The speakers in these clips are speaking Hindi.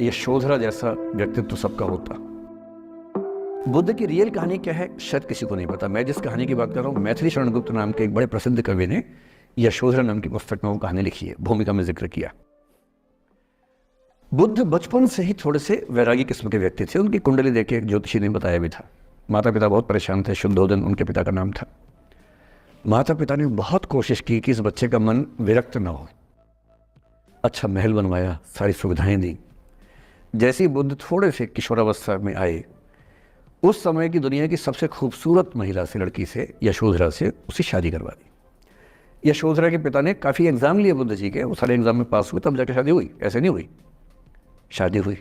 यशोधरा जैसा व्यक्तित्व सबका होता। बुद्ध की रियल कहानी क्या है शायद किसी को नहीं पता। मैं जिस कहानी की बात कर रहा हूँ, मैथिली शरण गुप्त नाम के एक बड़े प्रसिद्ध कवि ने यशोधरा नाम की पुस्तक में वो कहानी लिखी है, भूमिका में जिक्र किया। बुद्ध बचपन से ही थोड़े से वैरागी किस्म के व्यक्ति थे। उनकी कुंडली देख के एक ज्योतिषी ने बताया भी था। माता पिता बहुत परेशान थे। शुद्धोदन उनके पिता का नाम था। माता पिता ने बहुत कोशिश की कि इस बच्चे का मन विरक्त न हो। अच्छा महल बनवाया, सारी सुविधाएं दी। जैसे ही बुद्ध थोड़े से किशोरावस्था में आए, उस समय की दुनिया की सबसे खूबसूरत महिला से, लड़की से, यशोधरा से उसकी शादी करवा दी। यशोधरा के पिता ने काफ़ी एग्जाम लिए बुद्ध जी के, वो सारे एग्जाम में पास हुए, तब जाकर शादी हुई। ऐसे नहीं हुई, शादी हुई।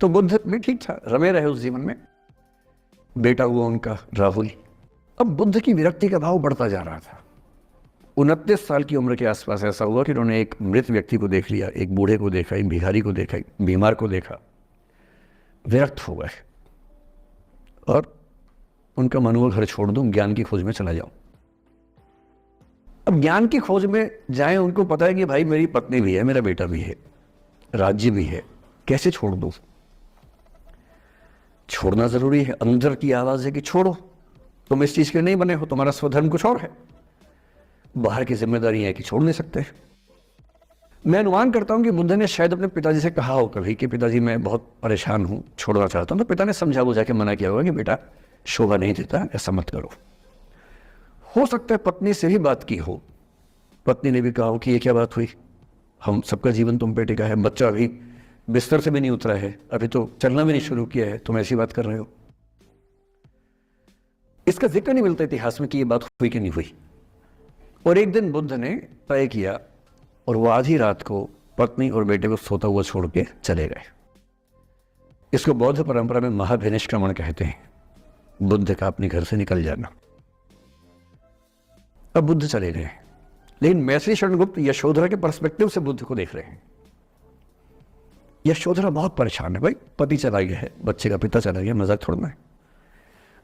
तो बुद्ध भी ठीक था, रमे रहे उस जीवन में। बेटा हुआ उनका राहुल। अब बुद्ध की विरक्ति का भाव बढ़ता जा रहा था। 29 साल की उम्र के आसपास ऐसा हुआ कि उन्होंने एक मृत व्यक्ति को देख लिया, एक बूढ़े को देखा, एक भिखारी को देखा, एक बीमार को देखा। विरक्त हो गए और उनका मन हुआ घर छोड़ दूं, ज्ञान की खोज में चला जाऊं। अब ज्ञान की खोज में जाएं, उनको पता है कि भाई मेरी पत्नी भी है, मेरा बेटा भी है, राज्य भी है, कैसे छोड़ दूं? छोड़ना जरूरी है। अंदर की आवाज है कि छोड़ो, तुम इस चीज के नहीं बने हो, तुम्हारा स्वधर्म कुछ और है। बाहर की जिम्मेदारी है कि छोड़ नहीं सकते। मैं अनुमान करता हूं कि बुद्ध ने शायद अपने पिताजी से कहा हो कभी कि पिताजी मैं बहुत परेशान हूं, छोड़ना चाहता हूं। तो पिता ने समझा बुझा के मना किया होगा कि बेटा शोभा नहीं देता, ऐसा मत करो। हो सकता है पत्नी से भी बात की हो। पत्नी ने भी कहा हो कि ये क्या बात हुई, हम सबका जीवन तुम पे टिका है, बच्चा अभी बिस्तर से भी नहीं उतरा है, अभी तो चलना भी नहीं शुरू किया है, तुम ऐसी बात कर रहे हो। इसका जिक्र नहीं मिलता इतिहास में कि ये बात हुई कि नहीं हुई। और एक दिन बुद्ध ने तय किया और वो आधी रात को पत्नी और बेटे को सोता हुआ छोड़ के चले गए। इसको बौद्ध परंपरा में महाभिनिष्क्रमण कहते हैं, बुद्ध का अपने घर से निकल जाना। अब बुद्ध चले गए, लेकिन मैथिली शरण गुप्त यशोधरा के पर्सपेक्टिव से बुद्ध को देख रहे हैं। यशोधरा बहुत परेशान है, भाई पति चला गया है, बच्चे का पिता चला गया, मजाक थोड़ना है।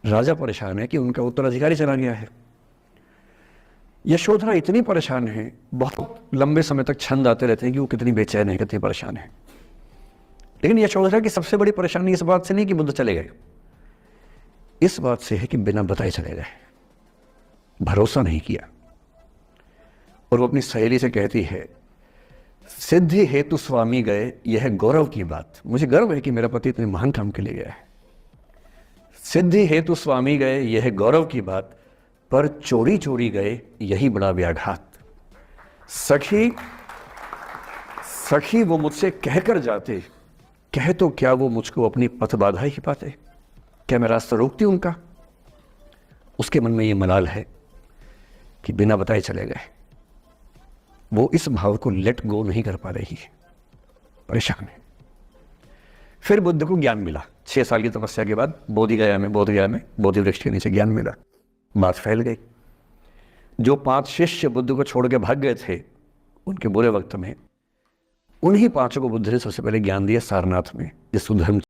राजा परेशान है कि उनका उत्तराधिकारी चला गया है। यशोधरा इतनी परेशान है, बहुत लंबे समय तक छंद आते रहते हैं कि वो कितनी बेचैन है, कितनी परेशान है। लेकिन यशोधरा की सबसे बड़ी परेशानी इस बात से नहीं कि बुद्ध चले गए, इस बात से है कि बिना बताए चले गए, भरोसा नहीं किया। और वो अपनी सहेली से कहती है, सिद्धि हेतु स्वामी गए, यह गौरव की बात। मुझे गर्व है कि मेरा पति इतने महान काम के लिए गया है। सिद्धि हेतु स्वामी गए, यह गौरव की बात, पर चोरी चोरी गए, यही बड़ा व्याघात। सखी सखी वो मुझसे कहकर जाते, कह तो क्या वो मुझको अपनी पथ बाधा ही पाते, क्या मैं रास्ता रोकती उनका? उसके मन में ये मलाल है कि बिना बताए चले गए। वो इस भाव को लेट गो नहीं कर पा रही है, परेशान है। फिर बुद्ध को ज्ञान मिला। 6 साल की तपस्या के बाद बोधगया में बोधि वृक्ष के नीचे ज्ञान मिला। बात फैल गई। जो 5 शिष्य बुद्ध को छोड़ के भाग गए थे उनके बुरे वक्त में, उन्हीं 5 को बुद्ध ने सबसे पहले ज्ञान दिया सारनाथ में, जिस धर्म